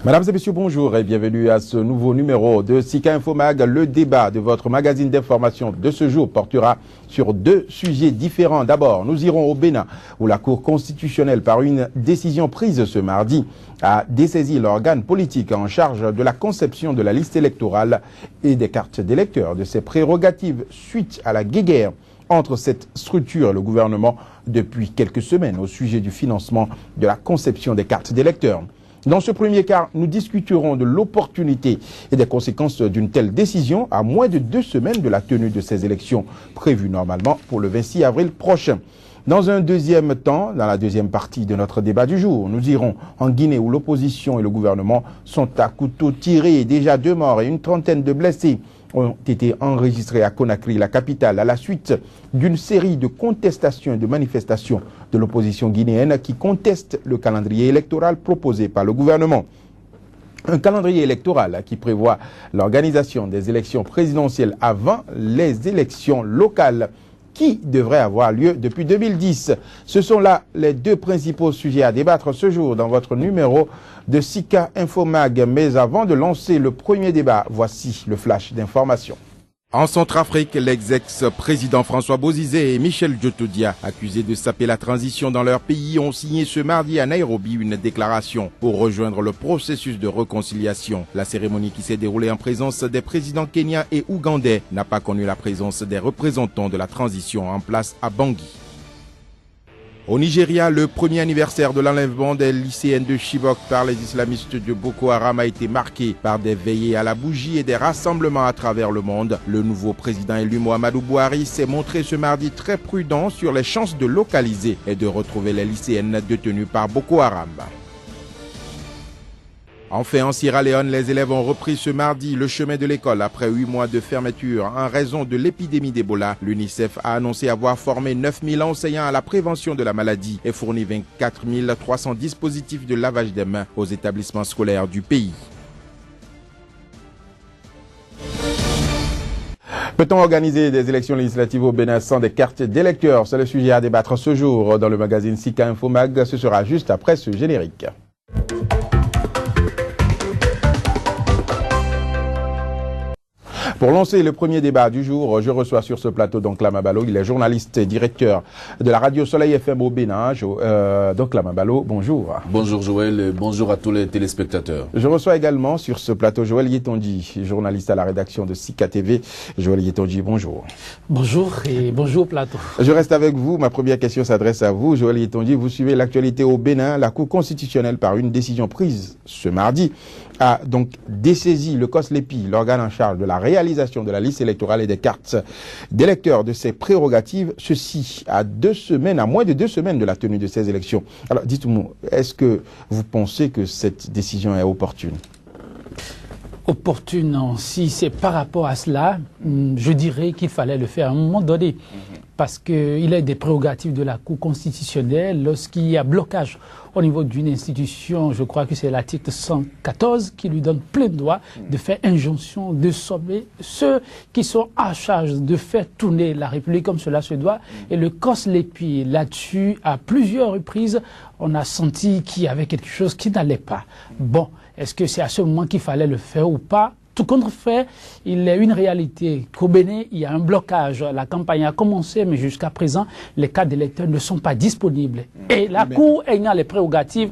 Mesdames et messieurs, bonjour et bienvenue à ce nouveau numéro de Sika Info Mag. Le débat de votre magazine d'information de ce jour portera sur deux sujets différents. D'abord, nous irons au Bénin, où la Cour constitutionnelle, par une décision prise ce mardi, a dessaisi l'organe politique en charge de la conception de la liste électorale et des cartes d'électeurs de ses prérogatives suite à la guéguerre entre cette structure et le gouvernement depuis quelques semaines au sujet du financement de la conception des cartes d'électeurs. Dans ce premier cas, nous discuterons de l'opportunité et des conséquences d'une telle décision à moins de 2 semaines de la tenue de ces élections prévues normalement pour le 26 avril prochain. Dans un deuxième temps, dans la deuxième partie de notre débat du jour, nous irons en Guinée où l'opposition et le gouvernement sont à couteau tiré. Déjà 2 morts et une trentaine de blessés ont été enregistrés à Conakry, la capitale, à la suite d'une série de contestations et de manifestations de l'opposition guinéenne qui conteste le calendrier électoral proposé par le gouvernement. Un calendrier électoral qui prévoit l'organisation des élections présidentielles avant les élections locales qui devraient avoir lieu depuis 2010. Ce sont là les deux principaux sujets à débattre ce jour dans votre numéro de Sika Info Mag. Mais avant de lancer le premier débat, voici le flash d'information. En Centrafrique, l'ex-président François Bozizé et Michel Djotodia, accusés de saper la transition dans leur pays, ont signé ce mardi à Nairobi une déclaration pour rejoindre le processus de réconciliation. La cérémonie qui s'est déroulée en présence des présidents kenyans et ougandais n'a pas connu la présence des représentants de la transition en place à Bangui. Au Nigeria, le premier anniversaire de l'enlèvement des lycéennes de Chibok par les islamistes de Boko Haram a été marqué par des veillées à la bougie et des rassemblements à travers le monde. Le nouveau président élu Muhammadu Buhari s'est montré ce mardi très prudent sur les chances de localiser et de retrouver les lycéennes détenues par Boko Haram. Enfin, en Sierra Leone, les élèves ont repris ce mardi le chemin de l'école après 8 mois de fermeture en raison de l'épidémie d'Ebola. L'UNICEF a annoncé avoir formé 9000 enseignants à la prévention de la maladie et fourni 24 300 dispositifs de lavage des mains aux établissements scolaires du pays. Peut-on organiser des élections législatives au Bénin sans des cartes d'électeurs? C'est le sujet à débattre ce jour dans le magazine Sika Info Mag. Ce sera juste après ce générique. Pour lancer le premier débat du jour, je reçois sur ce plateau Donkla Balo. Il est journaliste et directeur de la radio Soleil FM au Bénin. Donkla Balo, bonjour. Bonjour Joël, et bonjour à tous les téléspectateurs. Je reçois également sur ce plateau Joël Yetonji, journaliste à la rédaction de Sika TV. Joël Yetonji, bonjour. Bonjour et bonjour plateau. Je reste avec vous. Ma première question s'adresse à vous. Joël Yetonji, vous suivez l'actualité au Bénin. La Cour constitutionnelle, par une décision prise ce mardi, a donc dessaisi le COSLEPI, l'organe en charge de la réalisation de la liste électorale et des cartes d'électeurs de ses prérogatives, ceci à moins de 2 semaines de la tenue de ces élections. Alors dites-moi, est-ce que vous pensez que cette décision est opportune? Opportune, non. Si c'est par rapport à cela, je dirais qu'il fallait le faire à un moment donné. Parce qu'il est des prérogatives de la Cour constitutionnelle lorsqu'il y a blocage au niveau d'une institution. Je crois que c'est l'article 114 qui lui donne plein droit de faire injonction, de sommer ceux qui sont en charge de faire tourner la République comme cela se doit. Et le COSLEPI, là-dessus, à plusieurs reprises, on a senti qu'il y avait quelque chose qui n'allait pas. Bon, est-ce que c'est à ce moment qu'il fallait le faire ou pas? Tout contre fait, il est une réalité qu'au Bénin, il y a un blocage. La campagne a commencé, mais jusqu'à présent, les cartes d'électeurs ne sont pas disponibles. Et la Cour ayant les prérogatives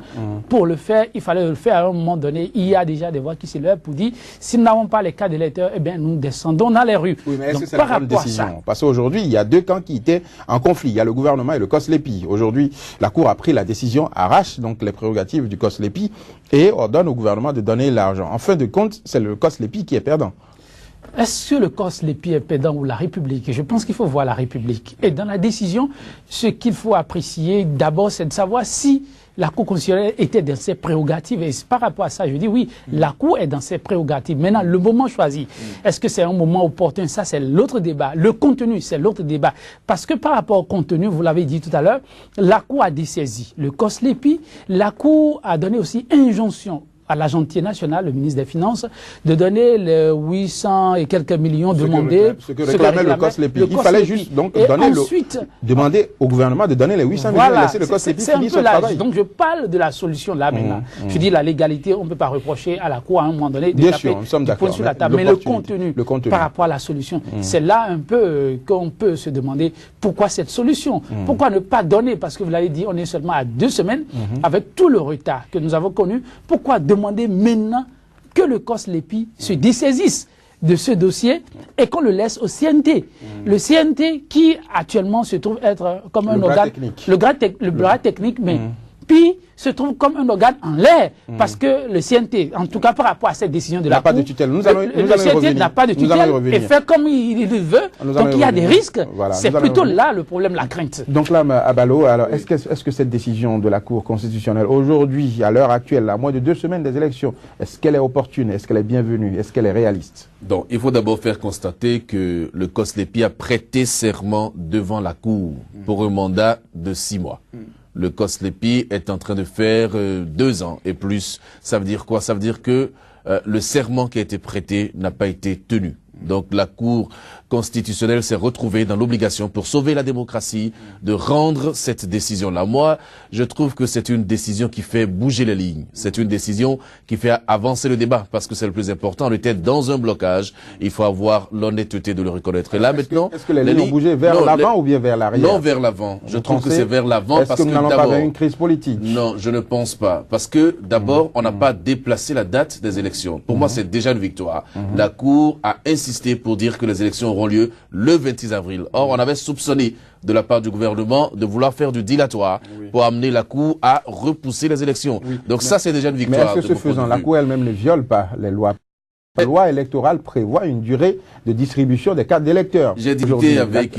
pour le faire, il fallait le faire à un moment donné. Il y a déjà des voix qui se lèvent pour dire, si nous n'avons pas les cartes d'électeurs, eh bien, nous descendons dans les rues. Oui, mais est-ce que c'est la bonne décision? Parce qu'aujourd'hui, il y a 2 camps qui étaient en conflit. Il y a le gouvernement et le COSLEPI. Aujourd'hui, la Cour a pris la décision, arrache donc les prérogatives du COSLEPI et ordonne au gouvernement de donner l'argent. En fin de compte, c'est le COSLEPI qui est perdant. Est-ce que le COSLEPI est perdant ou la République? Je pense qu'il faut voir la République. Et dans la décision, ce qu'il faut apprécier d'abord, c'est de savoir si la Cour constitutionnelle était dans ses prérogatives. Et par rapport à ça, je dis oui, la Cour est dans ses prérogatives. Maintenant, le moment choisi, est-ce que c'est un moment opportun? Ça, c'est l'autre débat. Le contenu, c'est l'autre débat. Parce que par rapport au contenu, vous l'avez dit tout à l'heure, la Cour a dessaisi le COSLEPI. La Cour a donné aussi injonction à l'agentier national, le ministre des Finances, de donner les 800 et quelques millions demandés. Ce que réclamait le COSLEPI. Il fallait juste donc demander au gouvernement de donner les 800 millions et laisser le COSLEPI finir son travail. Donc je parle de la solution là maintenant. Je dis la légalité, on ne peut pas reprocher à la Cour à un moment donné de Bien taper sûr, nous sommes d'accord, sur la table. Mais le contenu par rapport à la solution, c'est là un peu qu'on peut se demander pourquoi cette solution. Pourquoi ne pas donner, parce que vous l'avez dit, on est seulement à 2 semaines, avec tout le retard que nous avons connu, pourquoi demander maintenant que le COSLEPI se dessaisisse de ce dossier et qu'on le laisse au CNT. Le CNT qui actuellement se trouve être comme un organe, le bras technique, mais puis se trouve comme un organe en l'air, parce que le CNT, en tout cas par rapport à cette décision de la Cour, le CNT n'a pas de tutelle et fait comme il veut, donc il y a des risques, c'est plutôt là le problème, la crainte. Donc là, Abalo, alors est-ce que cette décision de la Cour constitutionnelle, aujourd'hui, à l'heure actuelle, à moins de 2 semaines des élections, est-ce qu'elle est opportune, est-ce qu'elle est bienvenue, est-ce qu'elle est réaliste? Donc, il faut d'abord faire constater que le COSLEPI a prêté serment devant la Cour pour un mandat de 6 mois. Le COSLEPI est en train de faire 2 ans et plus. Ça veut dire quoi? Ça veut dire que le serment qui a été prêté n'a pas été tenu. Donc la Cour constitutionnelle s'est retrouvée dans l'obligation, pour sauver la démocratie, de rendre cette décision-là. Moi, je trouve que c'est une décision qui fait bouger les lignes. C'est une décision qui fait avancer le débat, parce que c'est le plus important. On était dans un blocage. Il faut avoir l'honnêteté de le reconnaître. Et là, maintenant... Est-ce que les lignes ont bougé vers l'avant ou bien vers l'arrière? Non, vers l'avant. Je trouve que c'est vers l'avant. Est-ce que nous n'allons pas vers une crise politique? Non, je ne pense pas. Parce que, d'abord, on n'a pas déplacé la date des élections. Pour moi, c'est déjà une victoire. La Cour a insisté pour dire que les élections auront lieu le 26 avril. Or, on avait soupçonné de la part du gouvernement de vouloir faire du dilatoire pour amener la Cour à repousser les élections. Donc ça, c'est déjà une victoire. Mais est-ce que ce faisant, la Cour elle-même ne viole pas les lois? La loi électorale prévoit une durée de distribution des cartes d'électeurs. J'ai discuté avec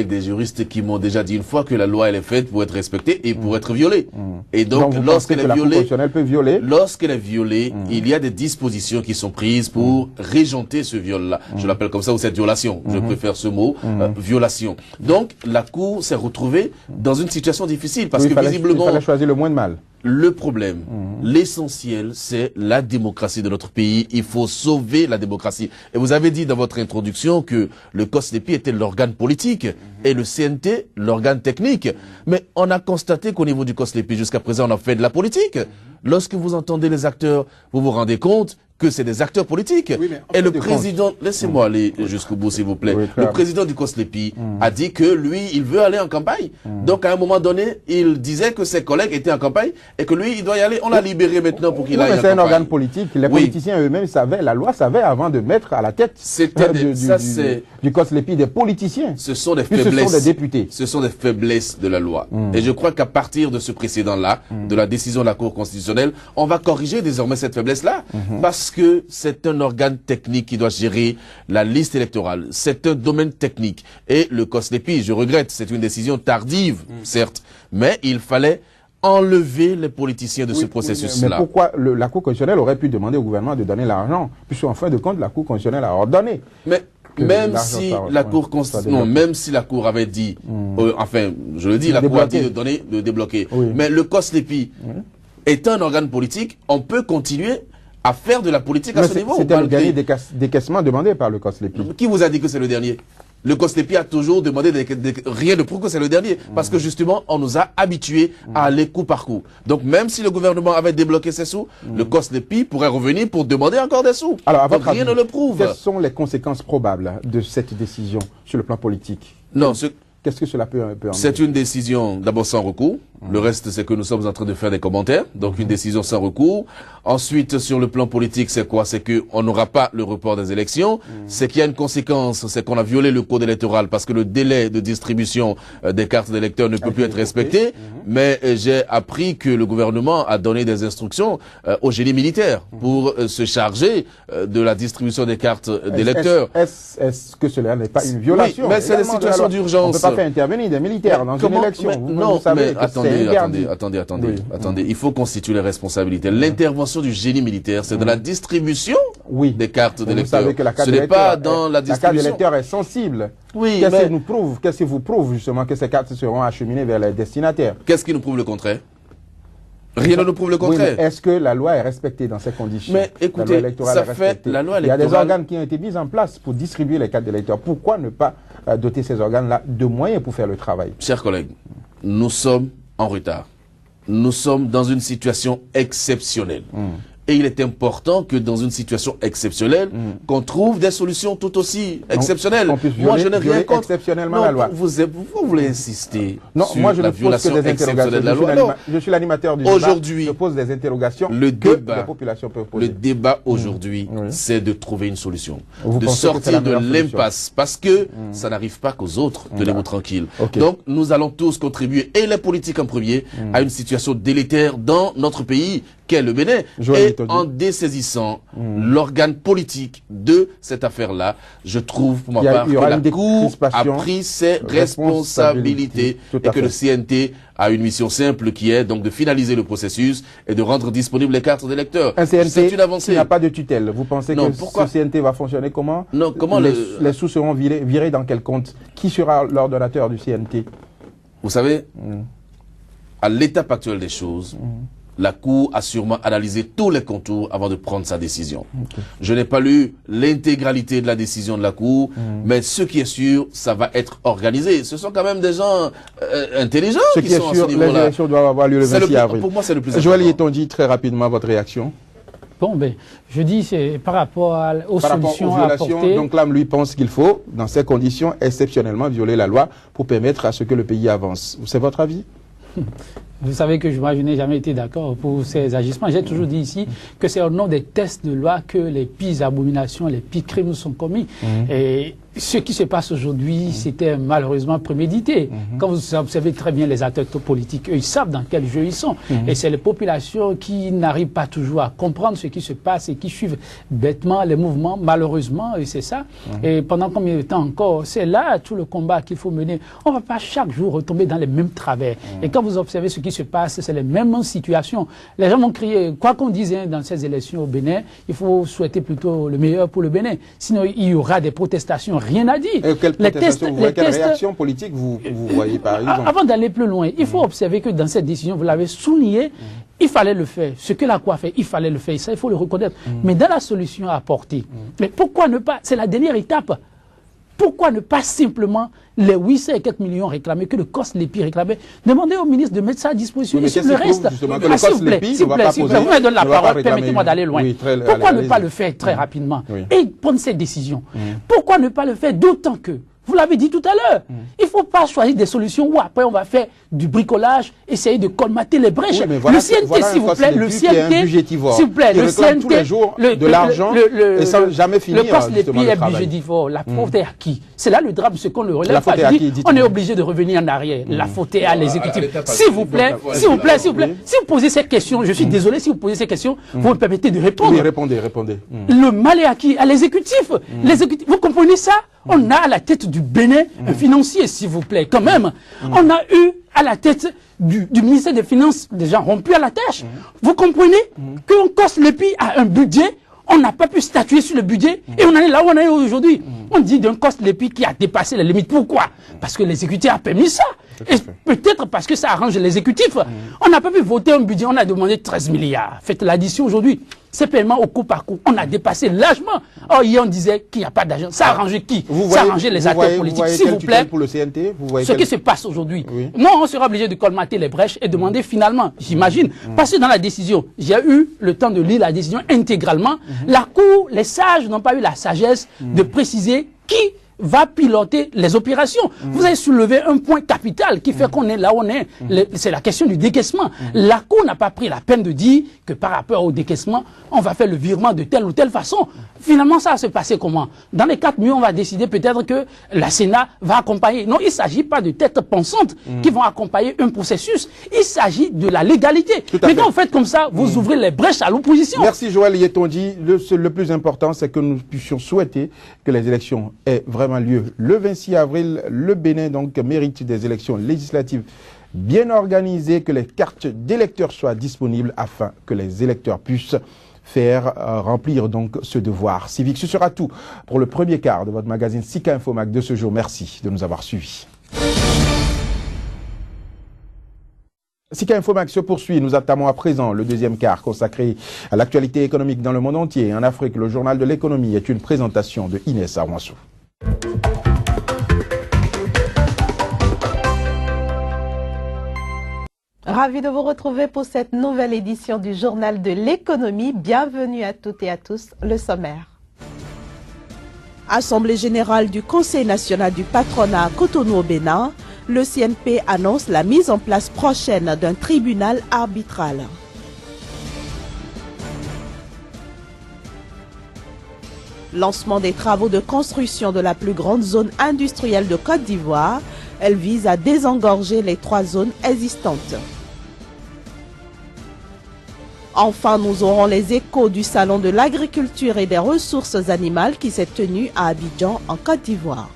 des juristes qui m'ont déjà dit une fois que la loi elle est faite pour être respectée et pour être violée. Et donc lorsqu'elle est violée, il y a des dispositions qui sont prises pour régenter ce viol-là. Je l'appelle comme ça, ou cette violation. Je préfère ce mot, violation. Donc la Cour s'est retrouvée dans une situation difficile parce que visiblement... Il fallait choisir le moins de mal. Le problème, l'essentiel, c'est la démocratie de notre pays. Il faut sauver la démocratie. Et vous avez dit dans votre introduction que le COSLEPI était l'organe politique et le CNT l'organe technique. Mais on a constaté qu'au niveau du COSLEPI, jusqu'à présent, on a fait de la politique. Lorsque vous entendez les acteurs, vous vous rendez compte que c'est des acteurs politiques. Oui, et le président, laissez-moi aller jusqu'au bout s'il vous plaît. Oui, le président du COSLEPI a dit que lui, il veut aller en campagne. Donc à un moment donné, il disait que ses collègues étaient en campagne et que lui, il doit y aller. On l'a libéré maintenant pour qu'il aille en campagne. C'est un organe politique. Les politiciens eux-mêmes savaient, la loi savait avant de mettre à la tête du COSLEPI des politiciens. Ce sont des faiblesses. Ce sont des députés. Ce sont des faiblesses de la loi. Et je crois qu'à partir de ce précédent-là, de la décision de la Cour constitutionnelle, on va corriger désormais cette faiblesse-là. Parce que c'est un organe technique qui doit gérer la liste électorale. C'est un domaine technique. Et le COSLEPI, je regrette, c'est une décision tardive, certes, mais il fallait enlever les politiciens de ce processus-là. Mais pourquoi la Cour constitutionnelle aurait pu demander au gouvernement de donner l'argent, puisqu'en fin de compte, la Cour constitutionnelle a ordonné. Mais même si la Cour même si la Cour avait dit, enfin, je le dis, la Cour a dit de débloquer. Mais le COSLEPI est un organe politique, on peut continuer à faire de la politique à ce niveau. C'était le dernier décaissement demandé par le COSLEPI. Qui vous a dit que c'est le dernier? Le COSLEPI a toujours demandé rien de prouve que c'est le dernier. Parce que justement, on nous a habitués à aller coup par coup. Donc même si le gouvernement avait débloqué ses sous, le COSLEPI pourrait revenir pour demander encore des sous. Alors, à votre avis, rien ne le prouve. Quelles sont les conséquences probables de cette décision sur le plan politique? Non, qu'est-ce que cela peut emmener? C'est une décision d'abord sans recours. Le reste, c'est que nous sommes en train de faire des commentaires. Donc, une décision sans recours. Ensuite, sur le plan politique, c'est quoi? C'est qu'on n'aura pas le report des élections. C'est qu'il y a une conséquence, c'est qu'on a violé le code électoral parce que le délai de distribution des cartes d'électeurs ne peut plus être respecté. Mais j'ai appris que le gouvernement a donné des instructions au génie militaire pour se charger de la distribution des cartes d'électeurs. Est-ce que cela n'est pas une violation? Oui, mais c'est des situations d'urgence. On ne peut pas faire intervenir des militaires dans une élection. Non, mais attendez. Il faut constituer les responsabilités. L'intervention du génie militaire, c'est dans la distribution des cartes d'électeurs. Ce n'est pas dans la distribution. La carte d'électeur est sensible. Oui, qu'est-ce qui vous prouve justement que ces cartes seront acheminées vers les destinataires? Qu'est-ce qui nous prouve le contraire? Rien ne nous prouve le contraire. Oui, est-ce que la loi est respectée dans ces conditions? Mais écoutez, la loi électorale... Il y a des organes qui ont été mis en place pour distribuer les cartes d'électeurs. Pourquoi ne pas doter ces organes-là de moyens pour faire le travail? Chers collègues, nous sommes en retard. Nous sommes dans une situation exceptionnelle. Et il est important que dans une situation exceptionnelle, qu'on trouve des solutions tout aussi exceptionnelles. Moi, je n'ai rien contre exceptionnellement la loi. Vous voulez insister sur moi, je la ne pose violation que des exceptionnelle de la interrogations. loi. Je suis l'animateur du débat. Aujourd'hui, je pose des interrogations le que débat, les populations peuvent poser. Le débat aujourd'hui, c'est de trouver une solution. Vous de sortir de l'impasse. Parce que ça n'arrive pas qu'aux autres. Tenez-vous tranquille. Donc, nous allons tous contribuer, et les politiques en premier, à une situation délétère dans notre pays, qu'est le Bénin. Et en dessaisissant l'organe politique de cette affaire-là, je trouve pour ma part que la Cour a pris ses responsabilités et que le CNT a une mission simple qui est donc de finaliser le processus et de rendre disponibles les cartes d'électeurs. Un CNT c'est une avancée. Il n'y a pas de tutelle. Vous pensez que ce CNT va fonctionner comment? Non, comment les sous seront virés dans quel compte? Qui sera l'ordonnateur du CNT? Vous savez, à l'étape actuelle des choses, la Cour a sûrement analysé tous les contours avant de prendre sa décision. Je n'ai pas lu l'intégralité de la décision de la Cour, mais ce qui est sûr, ça va être organisé. Ce sont quand même des gens intelligents qui sont à ce niveau-là. Les élections doivent avoir lieu le 26 avril. Pour moi, c'est le plus important. Joël Yetonji, très rapidement, votre réaction? Bon, ben, je dis, c'est par rapport aux solutions à apporter. Donc là, lui pense qu'il faut, dans ces conditions, exceptionnellement violer la loi pour permettre à ce que le pays avance. C'est votre avis? Vous savez que moi, je n'ai jamais été d'accord pour ces agissements. J'ai toujours dit ici que c'est au nom des tests de loi que les pires abominations, les pires crimes sont commis. Et ce qui se passe aujourd'hui, c'était malheureusement prémédité. Quand vous observez très bien les acteurs politiques, eux, ils savent dans quel jeu ils sont. Et c'est les populations qui n'arrivent pas toujours à comprendre ce qui se passe et qui suivent bêtement les mouvements, malheureusement, et c'est ça. Et pendant combien de temps encore? C'est là tout le combat qu'il faut mener. On ne va pas chaque jour retomber dans les mêmes travers. Et quand vous observez ce qui se passe, c'est les mêmes situations. Les gens vont crier, quoi qu'on dise dans ces élections au Bénin, il faut souhaiter plutôt le meilleur pour le Bénin. Sinon, il y aura des protestations. Rien à dire. Et quelle réaction politique vous voyez par exemple? Avant d'aller plus loin, il faut observer que dans cette décision, vous l'avez souligné, il fallait le faire. Ce que la Cour a fait, il fallait le faire. Ça, il faut le reconnaître. Mais dans la solution à apporter, mais pourquoi ne pas, c'est la dernière étape, pourquoi ne pas simplement les 800 et quelques millions réclamés, que le COS-LEPI réclamait, demander au ministre de mettre ça à disposition. Et sur le reste, s'il vous plaît, vous me donnez la parole, permettez-moi d'aller loin. Pourquoi ne pas le faire très rapidement et prendre cette décision? Pourquoi ne pas le faire d'autant que, vous l'avez dit tout à l'heure, il ne faut pas choisir des solutions où après on va faire du bricolage, essayer de colmater les brèches. Le CNT, s'il vous plaît, le CNT, s'il vous plaît, le CNT, tous les jours de l'argent et sans jamais finir. Le COS-LEPI est budgétivore. La faute est à qui? C'est là le drame, ce qu'on le relève. On est obligé de revenir en arrière. La faute est à l'exécutif. S'il vous plaît, si vous posez ces questions, je suis désolé, si vous posez ces questions, vous me permettez de répondre. Oui, répondez. Le mal est à qui? À l'exécutif. Vous comprenez ça? On a à la tête du Bénin un financier, s'il vous plaît, quand même. On a eu à la tête du ministère des Finances des gens rompus à la tâche. Vous comprenez qu'on COS-LEPI a un budget, on n'a pas pu statuer sur le budget et on en est là où on est aujourd'hui. On dit d'un COS-LEPI qui a dépassé les limites. Pourquoi? Parce que l'exécutif a permis ça. Et peut-être parce que ça arrange l'exécutif. On n'a pas pu voter un budget, on a demandé 13 milliards. Faites l'addition aujourd'hui. C'est paiement au coup par coup. On a dépassé largement. Or, hier, on disait qu'il n'y a pas d'argent. Ça a arrangé qui? Ça a arrangé les acteurs politiques. S'il vous plaît, pour le CNT, ce qui se passe aujourd'hui. Non, on sera obligé de colmater les brèches et demander finalement, j'imagine, parce que dans la décision, j'ai eu le temps de lire la décision intégralement. La Cour, les sages n'ont pas eu la sagesse de préciser qui va piloter les opérations. Vous avez soulevé un point capital qui fait qu'on est là où on est. C'est la question du décaissement. La Cour n'a pas pris la peine de dire que par rapport au décaissement, on va faire le virement de telle ou telle façon. Finalement, ça va se passer comment? Dans les 4 mois, on va décider peut-être que la Sénat va accompagner. Non, il ne s'agit pas de têtes pensantes qui vont accompagner un processus. Il s'agit de la légalité. Mais quand vous faites comme ça, vous ouvrez les brèches à l'opposition. Merci Joël Yetonji. Le plus important, c'est que nous puissions souhaiter que les élections aient vraiment lieu le 26 avril. Le Bénin donc mérite des élections législatives bien organisées, que les cartes d'électeurs soient disponibles afin que les électeurs puissent faire remplir donc ce devoir civique. Ce sera tout pour le premier quart de votre magazine Sika Info Mag de ce jour. Merci de nous avoir suivis. Sika Infomax se poursuit. Nous entamons à présent le deuxième quart consacré à l'actualité économique dans le monde entier. En Afrique, le journal de l'économie est une présentation de Inès Arwansou. Ravi de vous retrouver pour cette nouvelle édition du journal de l'économie. Bienvenue à toutes et à tous. Le sommaire. Assemblée générale du Conseil national du patronat à Cotonou au Bénin. Le CNP annonce la mise en place prochaine d'un tribunal arbitral. Lancement des travaux de construction de la plus grande zone industrielle de Côte d'Ivoire. Elle vise à désengorger les 3 zones existantes. Enfin, nous aurons les échos du Salon de l'agriculture et des ressources animales qui s'est tenu à Abidjan, en Côte d'Ivoire.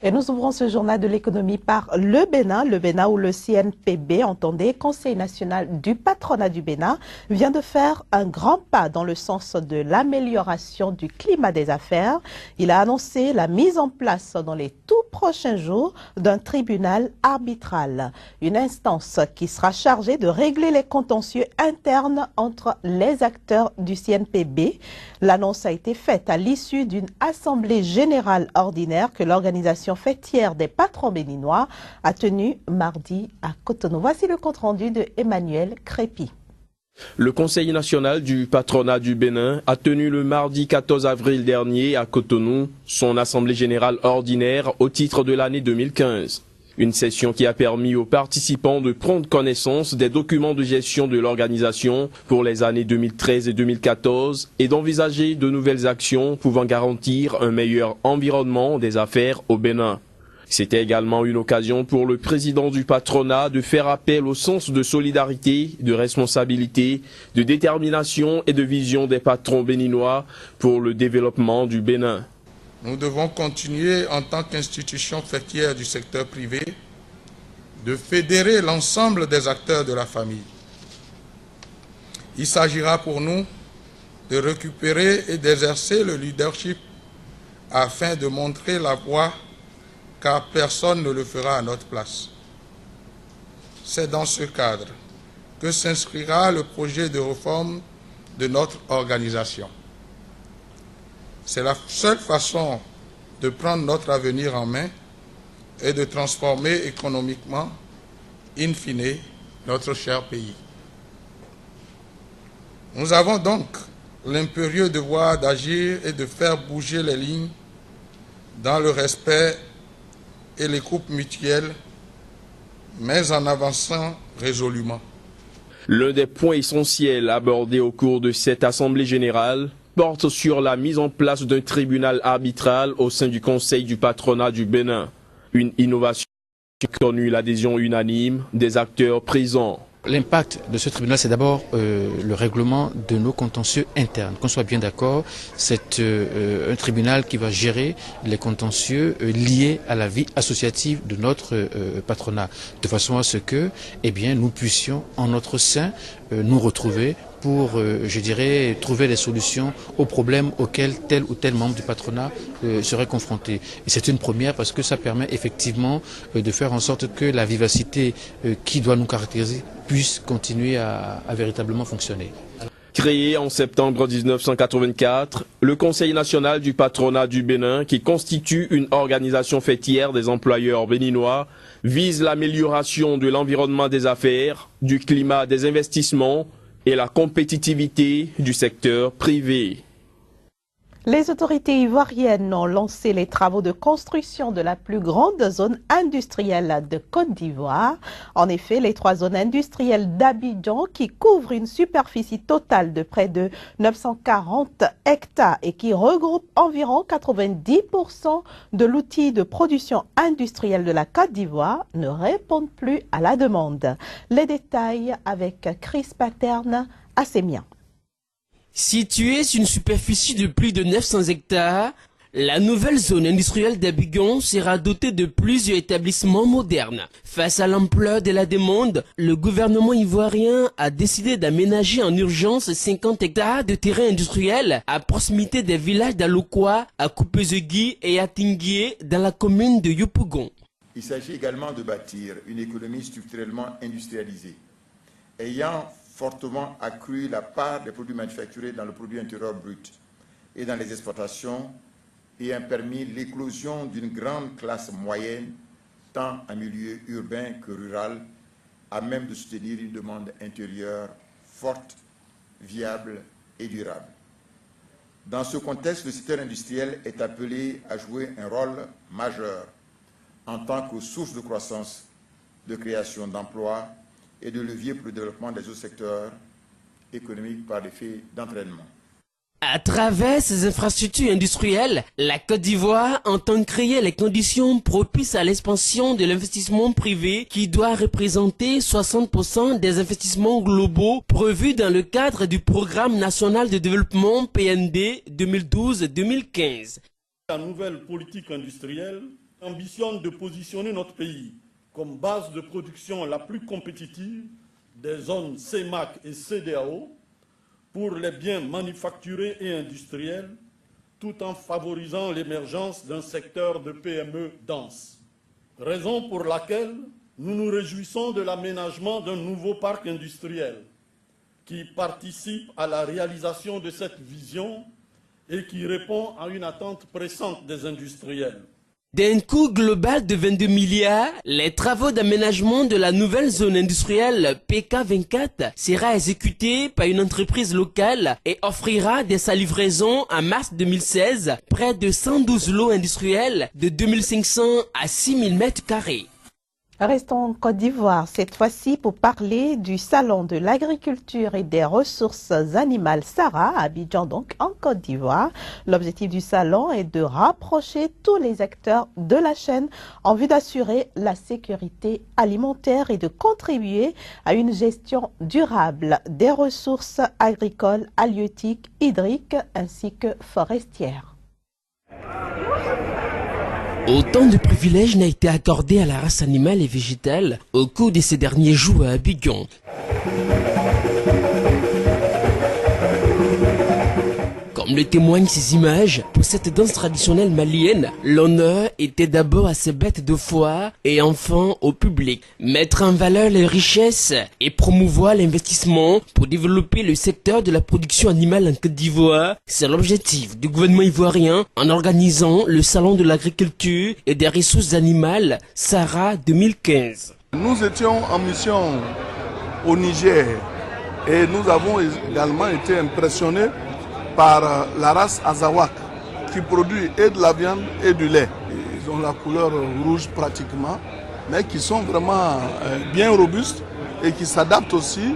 Et nous ouvrons ce journal de l'économie par le Bénin où le CNPB, entendez, Conseil national du patronat du Bénin, vient de faire un grand pas dans le sens de l'amélioration du climat des affaires. Il a annoncé la mise en place dans les tout prochains jours d'un tribunal arbitral, une instance qui sera chargée de régler les contentieux internes entre les acteurs du CNPB. L'annonce a été faite à l'issue d'une assemblée générale ordinaire que l'organisation fêtière des patrons béninois a tenue mardi à Cotonou. Voici le compte-rendu de Emmanuel Crépi. Le Conseil national du patronat du Bénin a tenu le mardi 14 avril dernier à Cotonou son assemblée générale ordinaire au titre de l'année 2015. Une session qui a permis aux participants de prendre connaissance des documents de gestion de l'organisation pour les années 2013 et 2014 et d'envisager de nouvelles actions pouvant garantir un meilleur environnement des affaires au Bénin. C'était également une occasion pour le président du patronat de faire appel au sens de solidarité, de responsabilité, de détermination et de vision des patrons béninois pour le développement du Bénin. Nous devons continuer en tant qu'institution fêtière du secteur privé de fédérer l'ensemble des acteurs de la famille. Il s'agira pour nous de récupérer et d'exercer le leadership afin de montrer la voie, car personne ne le fera à notre place. C'est dans ce cadre que s'inscrira le projet de réforme de notre organisation. C'est la seule façon de prendre notre avenir en main et de transformer économiquement, in fine, notre cher pays. Nous avons donc l'impérieux devoir d'agir et de faire bouger les lignes dans le respect et l'écoute mutuelle, mais en avançant résolument. L'un des points essentiels abordés au cours de cette assemblée générale porte sur la mise en place d'un tribunal arbitral au sein du Conseil du patronat du Bénin. Une innovation qui a connu l'adhésion unanime des acteurs présents. L'impact de ce tribunal, c'est d'abord le règlement de nos contentieux internes. Qu'on soit bien d'accord, c'est un tribunal qui va gérer les contentieux liés à la vie associative de notre patronat, de façon à ce que, nous puissions en notre sein nous retrouver pour, trouver des solutions aux problèmes auxquels tel ou tel membre du patronat serait confronté. Et c'est une première parce que ça permet effectivement de faire en sorte que la vivacité qui doit nous caractériser puisse continuer à véritablement fonctionner. Créé en septembre 1984, le Conseil national du patronat du Bénin, qui constitue une organisation fêtière des employeurs béninois, vise l'amélioration de l'environnement des affaires, du climat des investissements et la compétitivité du secteur privé. Les autorités ivoiriennes ont lancé les travaux de construction de la plus grande zone industrielle de Côte d'Ivoire. En effet, les 3 zones industrielles d'Abidjan, qui couvrent une superficie totale de près de 940 hectares et qui regroupent environ 90% de l'outil de production industrielle de la Côte d'Ivoire, ne répondent plus à la demande. Les détails avec Chris Paterne à Sémien. Située sur une superficie de plus de 900 hectares, la nouvelle zone industrielle d'Abidjan sera dotée de plusieurs établissements modernes. Face à l'ampleur de la demande, le gouvernement ivoirien a décidé d'aménager en urgence 50 hectares de terrain industriel à proximité des villages d'Aloukwa, à Koupezegui et à Tinguié dans la commune de Yopougon. Il s'agit également de bâtir une économie structurellement industrialisée, ayant fortement accru la part des produits manufacturés dans le produit intérieur brut et dans les exportations, ayant permis l'éclosion d'une grande classe moyenne, tant en milieu urbain que rural, à même de soutenir une demande intérieure forte, viable et durable. Dans ce contexte, le secteur industriel est appelé à jouer un rôle majeur en tant que source de croissance, de création d'emplois et de levier pour le développement des autres secteurs économiques par l'effet d'entraînement. À travers ces infrastructures industrielles, la Côte d'Ivoire entend créer les conditions propices à l'expansion de l'investissement privé qui doit représenter 60% des investissements globaux prévus dans le cadre du Programme national de développement PND 2012-2015. La nouvelle politique industrielle ambitionne de positionner notre pays comme base de production la plus compétitive des zones CEMAC et CEDEAO pour les biens manufacturés et industriels, tout en favorisant l'émergence d'un secteur de PME dense. Raison pour laquelle nous nous réjouissons de l'aménagement d'un nouveau parc industriel qui participe à la réalisation de cette vision et qui répond à une attente pressante des industriels. D'un coût global de 22 milliards, les travaux d'aménagement de la nouvelle zone industrielle PK24 sera exécuté par une entreprise locale et offrira dès sa livraison en mars 2016 près de 112 lots industriels de 2500 à 6000 mètres carrés. Restons en Côte d'Ivoire, cette fois-ci pour parler du Salon de l'agriculture et des ressources animales Sarah, à Abidjan donc en Côte d'Ivoire. L'objectif du salon est de rapprocher tous les acteurs de la chaîne en vue d'assurer la sécurité alimentaire et de contribuer à une gestion durable des ressources agricoles, halieutiques, hydriques ainsi que forestières. Autant de privilèges n'a été accordé à la race animale et végétale au cours de ces derniers jours à Abidjan. Comme le témoignent ces images, pour cette danse traditionnelle malienne, l'honneur était d'abord à ces bêtes de foire et enfin au public. Mettre en valeur les richesses et promouvoir l'investissement pour développer le secteur de la production animale en Côte d'Ivoire, c'est l'objectif du gouvernement ivoirien en organisant le Salon de l'agriculture et des ressources animales Sarah 2015. Nous étions en mission au Niger et nous avons également été impressionnés par la race Azawak qui produit et de la viande et du lait. Ils ont la couleur rouge pratiquement, mais qui sont vraiment bien robustes et qui s'adaptent aussi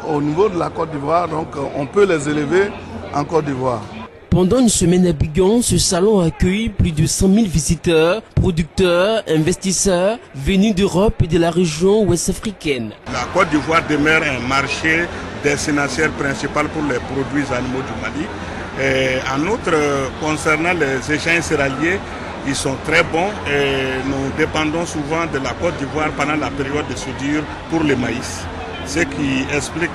au niveau de la Côte d'Ivoire. Donc on peut les élever en Côte d'Ivoire. Pendant une semaine à Abidjan, ce salon a accueilli plus de 100 000 visiteurs, producteurs, investisseurs venus d'Europe et de la région ouest-africaine. La Côte d'Ivoire demeure un marché destinataire principal pour les produits animaux du Mali. Et en outre, concernant les échanges céréaliers, ils sont très bons et nous dépendons souvent de la Côte d'Ivoire pendant la période de soudure pour le maïs. Ce qui explique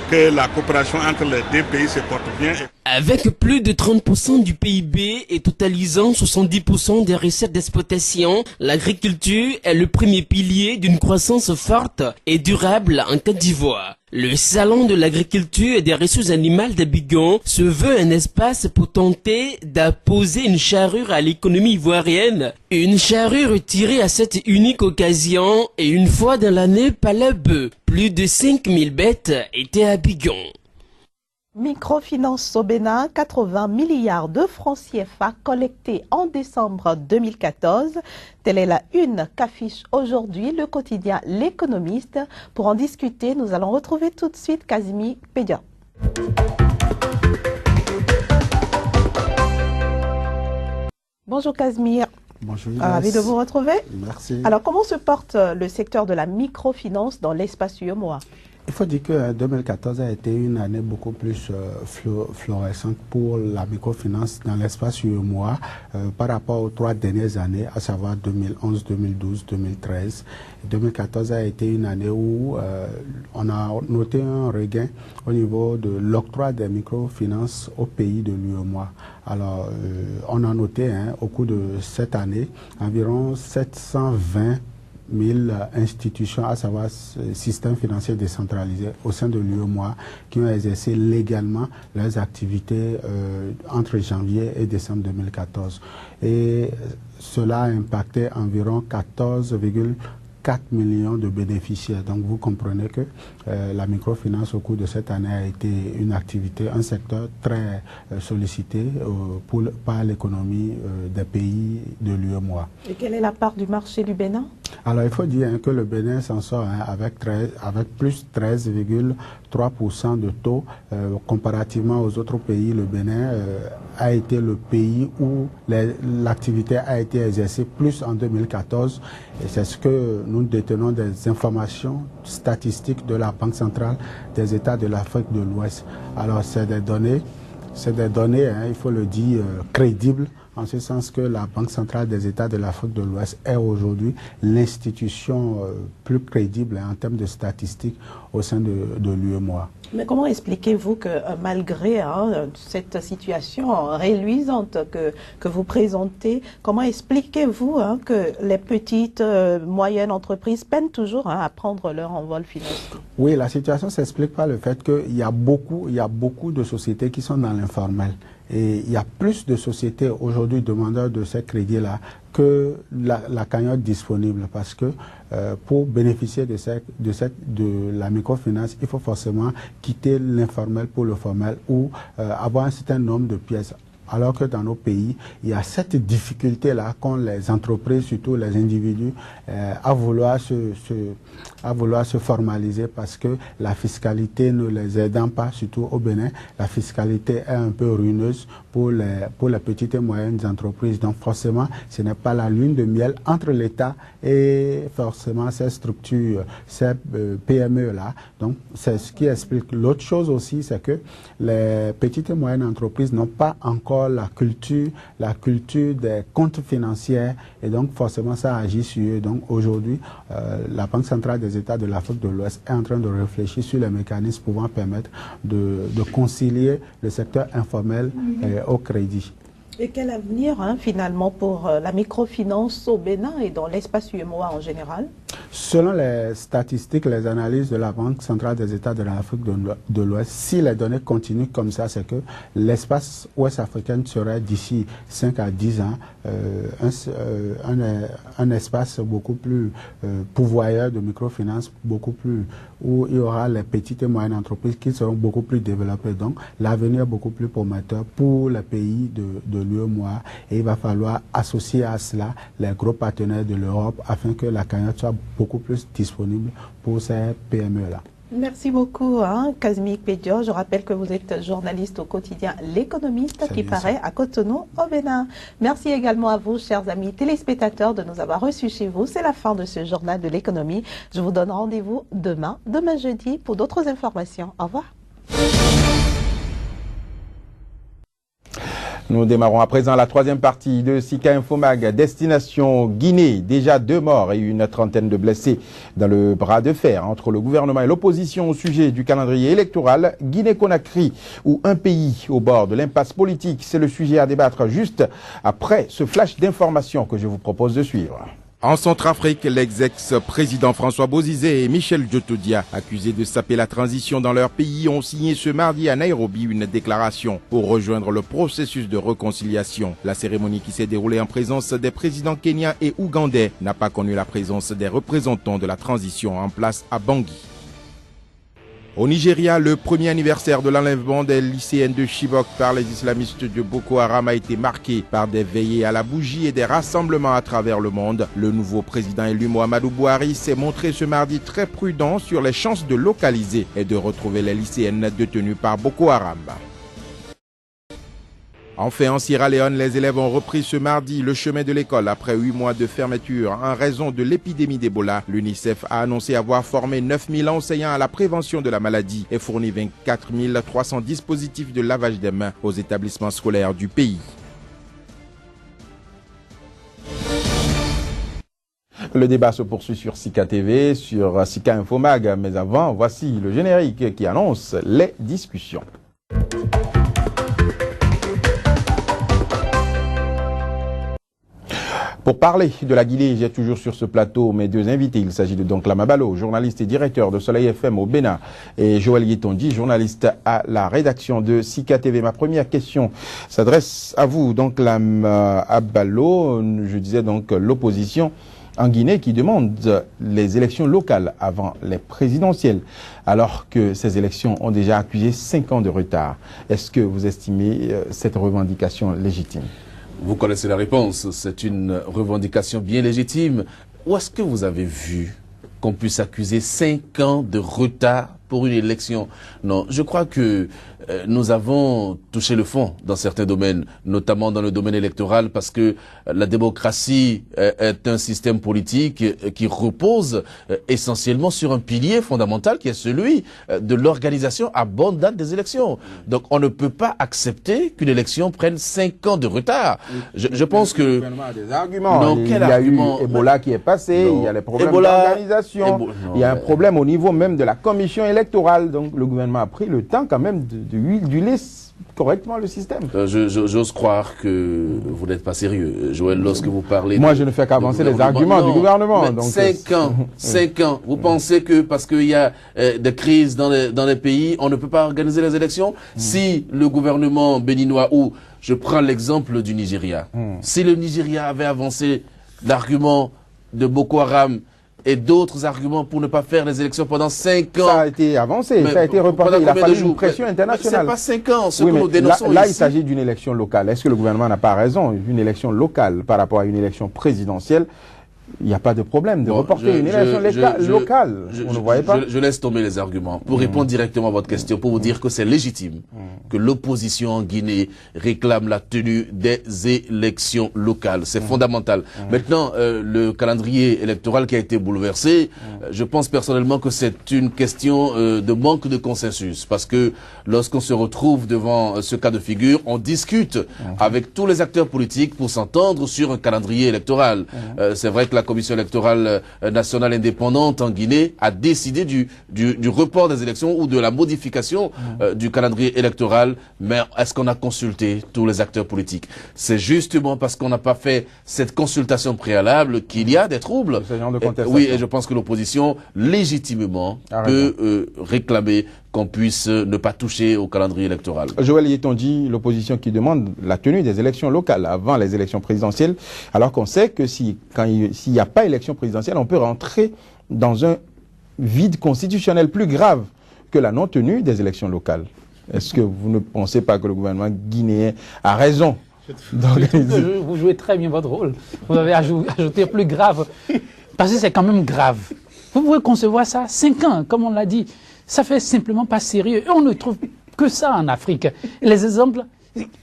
que la coopération entre les deux pays se porte bien. Avec plus de 30% du PIB et totalisant 70% des recettes d'exploitation, l'agriculture est le premier pilier d'une croissance forte et durable en Côte d'Ivoire. Le Salon de l'agriculture et des ressources animales d'Abidjan se veut un espace pour tenter d'apposer une charrure à l'économie ivoirienne. Une charrure tirée à cette unique occasion et une fois dans l'année par les bœufs. Plus de 5000 bêtes étaient à Abidjan. Microfinance au Bénin, 80 milliards de francs CFA collectés en décembre 2014. Telle est la une qu'affiche aujourd'hui le quotidien L'Économiste. Pour en discuter, nous allons retrouver tout de suite Casimir Pédia. Bonjour Casimir. Bonjour. Ravi de vous retrouver. Merci. Alors comment se porte le secteur de la microfinance dans l'espace UEMOA ? Il faut dire que 2014 a été une année beaucoup plus florissante pour la microfinance dans l'espace UEMOA par rapport aux 3 dernières années, à savoir 2011, 2012, 2013. 2014 a été une année où on a noté un regain au niveau de l'octroi des microfinances au pays de l'UEMOA. Alors, on a noté au cours de cette année environ 720 000 institutions, à savoir systèmes financiers décentralisés au sein de l'UEMOA, qui ont exercé légalement leurs activités entre janvier et décembre 2014. Et cela a impacté environ 14,4 millions de bénéficiaires. Donc vous comprenez que la microfinance au cours de cette année a été une activité, un secteur très sollicité par l'économie des pays de l'UEMOA. Et quelle est la part du marché du Bénin? Alors il faut dire que le Bénin s'en sort avec plus 13,3% de taux. Comparativement aux autres pays, le Bénin a été le pays où l'activité a été exercée plus en 2014. Et c'est ce que nous détenons des informations statistiques de la Banque centrale des États de l'Afrique de l'Ouest. Alors c'est des données, il faut le dire, crédibles, en ce sens que la Banque centrale des États de l'Afrique de l'Ouest est aujourd'hui l'institution plus crédible en termes de statistiques au sein de l'UEMOA. Mais comment expliquez-vous que malgré cette situation réluisante que vous présentez, comment expliquez-vous que les petites, moyennes entreprises peinent toujours à prendre leur envol financier? Oui, la situation s'explique par le fait qu'il y a beaucoup de sociétés qui sont dans l'informel. Et il y a plus de sociétés aujourd'hui demandeurs de ces crédits-là que la cagnotte disponible, parce que pour bénéficier de la microfinance, il faut forcément quitter l'informel pour le formel ou avoir un certain nombre de pièces. Alors que dans nos pays, il y a cette difficulté-là qu'ont les entreprises, surtout les individus, à vouloir se formaliser, parce que la fiscalité ne les aidant pas, surtout au Bénin, la fiscalité est un peu ruineuse pour les petites et moyennes entreprises. Donc forcément, ce n'est pas la lune de miel entre l'État et forcément ces structures, ces PME-là. Donc c'est ce qui explique. L'autre chose aussi, c'est que les petites et moyennes entreprises n'ont pas encore la culture des comptes financiers, et donc forcément ça agit sur eux. Donc aujourd'hui, la Banque centrale des États de l'Afrique de l'Ouest est en train de réfléchir sur les mécanismes pouvant permettre de concilier le secteur informel au crédit. Et quel avenir finalement pour la microfinance au Bénin et dans l'espace UEMOA en général? Selon les statistiques, les analyses de la Banque centrale des États de l'Afrique de l'Ouest, si les données continuent comme ça, c'est que l'espace ouest africain serait d'ici 5 à 10 ans un espace beaucoup plus pourvoyeur de microfinance, beaucoup plus, où il y aura les petites et moyennes entreprises qui seront beaucoup plus développées. Donc l'avenir est beaucoup plus prometteur pour les pays de l'UEMOA, et il va falloir associer à cela les gros partenaires de l'Europe afin que la cagnotte soit beaucoup plus disponible pour ces PME-là. Merci beaucoup, Casimir Pédior. Je rappelle que vous êtes journaliste au quotidien L'Économiste qui paraît à Cotonou, au Bénin. Merci également à vous, chers amis téléspectateurs, de nous avoir reçus chez vous. C'est la fin de ce journal de l'économie. Je vous donne rendez-vous demain jeudi, pour d'autres informations. Au revoir. Nous démarrons à présent la troisième partie de Sika Infomag, destination Guinée. Déjà 2 morts et une trentaine de blessés dans le bras de fer entre le gouvernement et l'opposition au sujet du calendrier électoral. Guinée-Conakry, ou un pays au bord de l'impasse politique, c'est le sujet à débattre juste après ce flash d'informations que je vous propose de suivre. En Centrafrique, l'ex-président François Bozizé et Michel Djotodia, accusés de saper la transition dans leur pays, ont signé ce mardi à Nairobi une déclaration pour rejoindre le processus de réconciliation. La cérémonie, qui s'est déroulée en présence des présidents kenyans et ougandais, n'a pas connu la présence des représentants de la transition en place à Bangui. Au Nigeria, le premier anniversaire de l'enlèvement des lycéennes de Chibok par les islamistes de Boko Haram a été marqué par des veillées à la bougie et des rassemblements à travers le monde. Le nouveau président élu Muhammadu Buhari s'est montré ce mardi très prudent sur les chances de localiser et de retrouver les lycéennes détenues par Boko Haram. Enfin, en Sierra Leone, les élèves ont repris ce mardi le chemin de l'école après 8 mois de fermeture en raison de l'épidémie d'Ebola. L'UNICEF a annoncé avoir formé 9000 enseignants à la prévention de la maladie et fourni 24 300 dispositifs de lavage des mains aux établissements scolaires du pays. Le débat se poursuit sur Sika TV, sur Sika Infomag, mais avant, voici le générique qui annonce les discussions. Pour parler de la Guinée, j'ai toujours sur ce plateau mes deux invités. Il s'agit de donc Lamabalo, journaliste et directeur de Soleil FM au Bénin, et Joël Yetonji, journaliste à la rédaction de Sika TV. Ma première question s'adresse à vous, donc Lamabalo. Je disais donc l'opposition en Guinée qui demande les élections locales avant les présidentielles, alors que ces élections ont déjà accusé 5 ans de retard. Est-ce que vous estimez cette revendication légitime? Vous connaissez la réponse, c'est une revendication bien légitime. Où est-ce que vous avez vu qu'on puisse accuser 5 ans de retard pour une élection? Non, je crois que nous avons touché le fond dans certains domaines, notamment dans le domaine électoral, parce que la démocratie est un système politique qui repose essentiellement sur un pilier fondamental qui est celui de l'organisation à bonne date des élections. Donc on ne peut pas accepter qu'une élection prenne 5 ans de retard. Je pense que... Le gouvernement a des arguments. Non, il y a eu Ebola qui est passé, il y a les problèmes d'organisation, il y a un problème au niveau même de la commission électorale. Donc le gouvernement a pris le temps quand même d'huiler correctement le système. J'ose croire que vous n'êtes pas sérieux, Joël, lorsque vous parlez... Moi, je ne fais qu'avancer les arguments du gouvernement. Donc 5 ans, 5 ans. Vous pensez que parce qu'il y a des crises dans les pays, on ne peut pas organiser les élections? Si le gouvernement béninois, ou je prends l'exemple du Nigeria, si le Nigeria avait avancé l'argument de Boko Haram et d'autres arguments pour ne pas faire les élections pendant 5 ans. Ça a été avancé, ça a été reporté. Il a fallu une pression internationale. C'est pas 5 ans, ce que nous dénonçons là, il s'agit d'une élection locale. Est-ce que le gouvernement n'a pas raison? Une élection locale par rapport à une élection présidentielle, il n'y a pas de problème de reporter une élection locale. On ne voyait pas. Je laisse tomber les arguments. Pour répondre directement à votre question, pour vous dire que c'est légitime que l'opposition en Guinée réclame la tenue des élections locales. C'est fondamental. Maintenant, le calendrier électoral qui a été bouleversé, je pense personnellement que c'est une question de manque de consensus. Parce que lorsqu'on se retrouve devant ce cas de figure, on discute avec tous les acteurs politiques pour s'entendre sur un calendrier électoral. C'est vrai que la Commission électorale nationale indépendante en Guinée a décidé du report des élections ou de la modification du calendrier électoral, mais est-ce qu'on a consulté tous les acteurs politiques? C'est justement parce qu'on n'a pas fait cette consultation préalable qu'il y a des troubles. Oui, et je pense que l'opposition, légitimement, peut réclamer qu'on puisse ne pas toucher au calendrier électoral. Joël Yetonji, l'opposition qui demande la tenue des élections locales avant les élections présidentielles, alors qu'on sait que s'il n'y a pas élection présidentielle, on peut rentrer dans un vide constitutionnel plus grave que la non-tenue des élections locales. Est-ce que vous ne pensez pas que le gouvernement guinéen a raison d'organiser? Vous jouez très bien votre rôle. Vous avez ajouté plus grave, parce que c'est quand même grave. Vous pouvez concevoir ça 5 ans, comme on l'a dit. Ça fait simplement pas sérieux. Et on ne trouve que ça en Afrique. Et les exemples,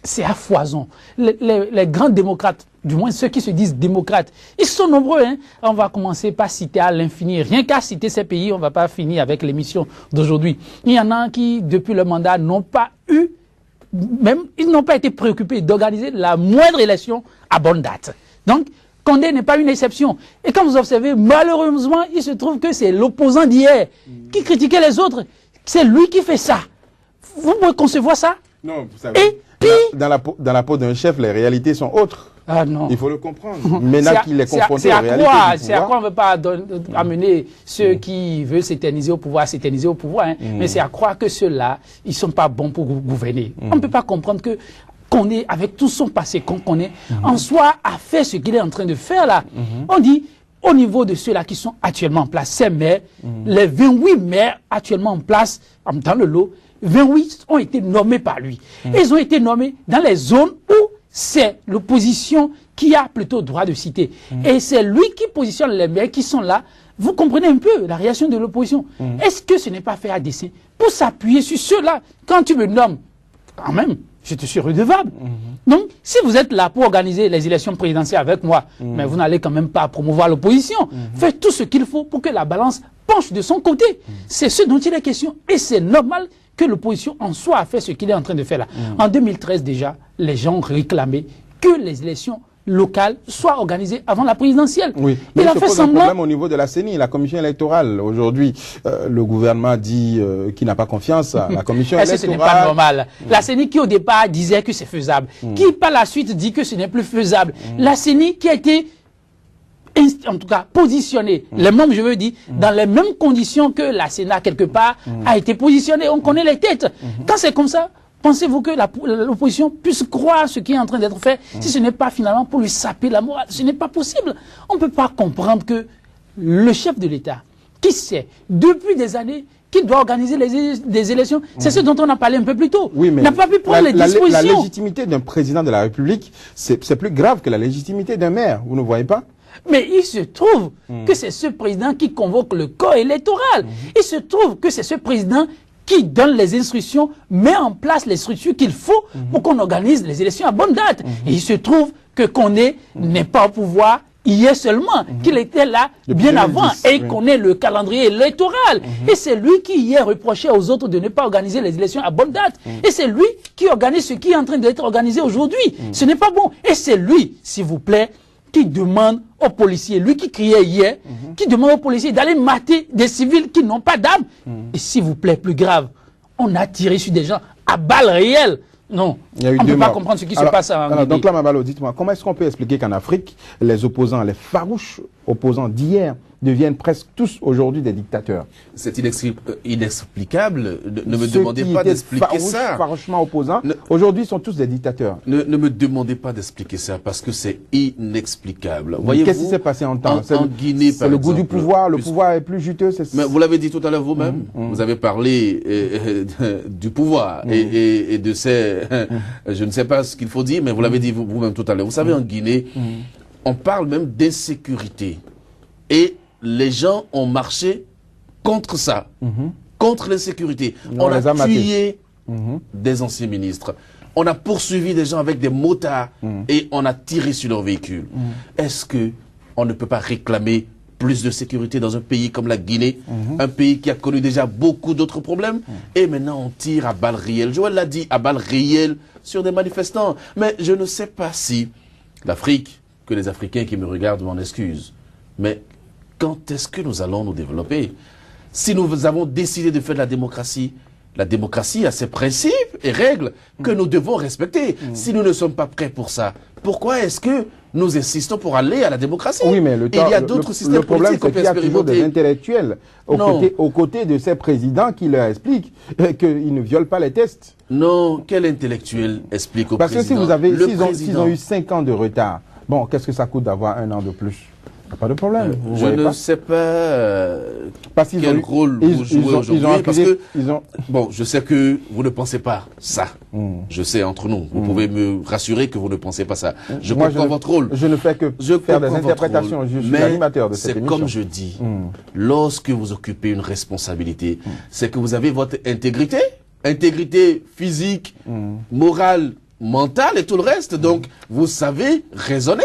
c'est à foison. Les grands démocrates, du moins ceux qui se disent démocrates, ils sont nombreux. Hein. On va commencer par citer à l'infini. Rien qu'à citer ces pays, on ne va pas finir avec l'émission d'aujourd'hui. Il y en a qui, depuis le mandat, n'ont pas eu, même ils n'ont pas été préoccupés d'organiser la moindre élection à bonne date. Donc, Condé n'est pas une exception. Et quand vous observez, malheureusement, il se trouve que c'est l'opposant d'hier qui critiquait les autres. C'est lui qui fait ça. Vous pouvez concevoir ça? Non, vous savez, et puis, dans la peau d'un chef, les réalités sont autres. Ah non. Il faut le comprendre. Maintenant qu'il est confronté aux réalités du pouvoir. C'est à quoi on ne veut pas amener ceux qui veulent s'éterniser au pouvoir, hein. Mais c'est à croire que ceux-là, ils ne sont pas bons pour gouverner. On ne peut pas comprendre que qu'on est, avec tout son passé qu'on connaît, en soi, a fait ce qu'il est en train de faire là. On dit, au niveau de ceux-là qui sont actuellement en place, ces maires, les 28 maires actuellement en place, dans le lot, 28 ont été nommés par lui. Ils ont été nommés dans les zones où c'est l'opposition qui a plutôt droit de citer. Et c'est lui qui positionne les maires qui sont là. Vous comprenez un peu la réaction de l'opposition. Est-ce que ce n'est pas fait à dessein pour s'appuyer sur ceux-là? Quand tu me nommes quand même, je te suis redevable. Donc, si vous êtes là pour organiser les élections présidentielles avec moi, mais vous n'allez quand même pas promouvoir l'opposition, faites tout ce qu'il faut pour que la balance penche de son côté. C'est ce dont il est question. Et c'est normal que l'opposition en soit a fait ce qu'il est en train de faire là. En 2013 déjà, les gens ont réclamé que les élections locales soient organisées avant la présidentielle. Oui, mais il a fait semblant. Un problème au niveau de la CENI, la commission électorale. Aujourd'hui, le gouvernement dit qu'il n'a pas confiance à la commission électorale. Ce n'est pas normal. La CENI qui au départ disait que c'est faisable, qui par la suite dit que ce n'est plus faisable. La CENI qui a été en tout cas positionnée, les membres, je veux dire, dans les mêmes conditions que la Sénat quelque part a été positionnée. On connaît les têtes. Quand c'est comme ça, pensez-vous que l'opposition puisse croire ce qui est en train d'être fait si ce n'est pas finalement pour lui saper la morale? Ce n'est pas possible. On ne peut pas comprendre que le chef de l'État, qui sait depuis des années qu'il doit organiser des élections, c'est ce dont on a parlé un peu plus tôt, n'a pas pu prendre les dispositions. La légitimité d'un président de la République, c'est plus grave que la légitimité d'un maire, vous ne voyez pas? Mais il se trouve que c'est ce président qui convoque le corps électoral. Il se trouve que c'est ce président qui donne les instructions, met en place les structures qu'il faut pour qu'on organise les élections à bonne date. Et il se trouve que Koné n'est pas au pouvoir hier seulement, qu'il était là bien avant et il connaît le calendrier électoral. Et c'est lui qui hier reprochait aux autres de ne pas organiser les élections à bonne date. Et c'est lui qui organise ce qui est en train d'être organisé aujourd'hui. Ce n'est pas bon. Et c'est lui, s'il vous plaît, qui demande aux policiers, lui qui criait hier, qui demande aux policiers d'aller mater des civils qui n'ont pas d'armes. Et s'il vous plaît, plus grave, on a tiré sur des gens à balles réelles. Non, on ne peut pas comprendre ce qui se passe en Guinée. Donc là, Mabalo, dites-moi, comment est-ce qu'on peut expliquer qu'en Afrique, les opposants, les farouches opposants d'hier deviennent presque tous aujourd'hui des dictateurs? C'est inexplicable. Ne me demandez pas d'expliquer ça. Farouchement opposants, aujourd'hui sont tous des dictateurs. Ne me demandez pas d'expliquer ça parce que c'est inexplicable. Qu'est-ce qui s'est passé en temps? En Guinée, c'est le goût du pouvoir. Le pouvoir est plus juteux. Mais vous l'avez dit tout à l'heure vous-même. Vous avez parlé du pouvoir et de ces... je ne sais pas ce qu'il faut dire, mais vous l'avez dit vous-même tout à l'heure. Vous savez, en Guinée, on parle même d'insécurité. Et les gens ont marché contre ça, contre l'insécurité. On a tué des anciens ministres. On a poursuivi des gens avec des motards et on a tiré sur leurs véhicules. Est-ce que on ne peut pas réclamer plus de sécurité dans un pays comme la Guinée, un pays qui a connu déjà beaucoup d'autres problèmes, et maintenant on tire à balles réelles. Joël l'a dit, à balles réelles sur des manifestants. Mais je ne sais pas si l'Afrique, que les Africains qui me regardent m'en excusent, mais quand est-ce que nous allons nous développer? Si nous avons décidé de faire de la démocratie a ses principes et règles que nous devons respecter. Si nous ne sommes pas prêts pour ça, pourquoi est-ce que nous insistons pour aller à la démocratie? Oui, mais il y a d'autres systèmes politiques qu'on peut expérimenter. Le problème, c'est qu'il y a toujours des intellectuels aux côtés de ces présidents qui leur expliquent qu'ils ne violent pas les tests. Non, quel intellectuel explique au président? Parce que s'ils ont eu 5 ans de retard, bon, qu'est-ce que ça coûte d'avoir 1 an de plus? Pas de problème. Je ne sais pas quel rôle vous jouez aujourd'hui. Parce que, bon, je sais que vous ne pensez pas ça. Je sais entre nous. Vous pouvez me rassurer que vous ne pensez pas ça. Je comprends votre rôle. Je ne fais que faire des interprétations. Je suis l'animateur de cette émission. C'est comme je dis, lorsque vous occupez une responsabilité, c'est que vous avez votre intégrité physique, morale, mental et tout le reste. Donc, vous savez raisonner.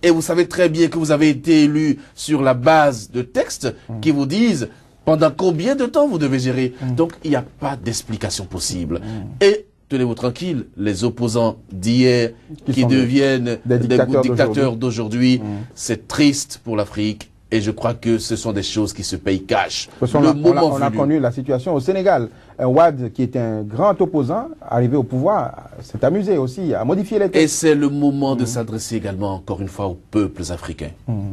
Et vous savez très bien que vous avez été élu sur la base de textes qui vous disent pendant combien de temps vous devez gérer. Donc, il n'y a pas d'explication possible. Et tenez-vous tranquille, les opposants d'hier qui deviennent des dictateurs d'aujourd'hui, c'est triste pour l'Afrique. Et je crois que ce sont des choses qui se payent cash. On a connu la situation au Sénégal. Wade, qui était un grand opposant, arrivé au pouvoir, s'est amusé aussi à modifier les textes. Et c'est le moment de s'adresser également, encore une fois, aux peuples africains.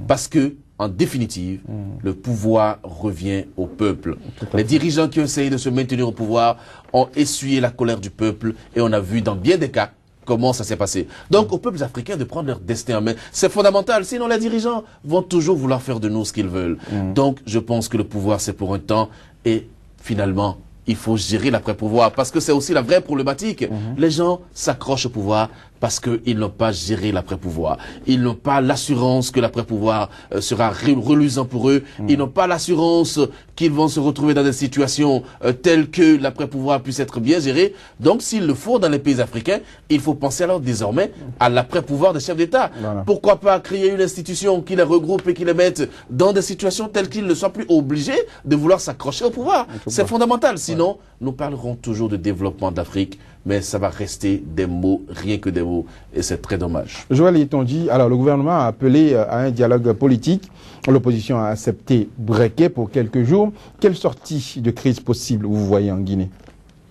Parce que, en définitive, le pouvoir revient au peuple. Les dirigeants qui ont essayé de se maintenir au pouvoir ont essuyé la colère du peuple et on a vu dans bien des cas comment ça s'est passé. Donc, aux peuples africains de prendre leur destin en main, c'est fondamental. Sinon, les dirigeants vont toujours vouloir faire de nous ce qu'ils veulent. Donc, je pense que le pouvoir, c'est pour un temps. Et finalement, il faut gérer l'après-pouvoir. Parce que c'est aussi la vraie problématique. Les gens s'accrochent au pouvoir parce qu'ils n'ont pas géré l'après-pouvoir. Ils n'ont pas l'assurance que l'après-pouvoir sera reluisant pour eux. Ils n'ont pas l'assurance qu'ils vont se retrouver dans des situations telles que l'après-pouvoir puisse être bien géré. Donc, s'il le faut dans les pays africains, il faut penser alors désormais à l'après-pouvoir des chefs d'État. Voilà. Pourquoi pas créer une institution qui les regroupe et qui les mette dans des situations telles qu'ils ne soient plus obligés de vouloir s'accrocher au pouvoir. C'est fondamental. Sinon, nous parlerons toujours de développement d'Afrique, mais ça va rester des mots, rien que des mots, et c'est très dommage. Joël Yetonji, alors le gouvernement a appelé à un dialogue politique. L'opposition a accepté Breké pour quelques jours. Quelle sortie de crise possible vous voyez en Guinée?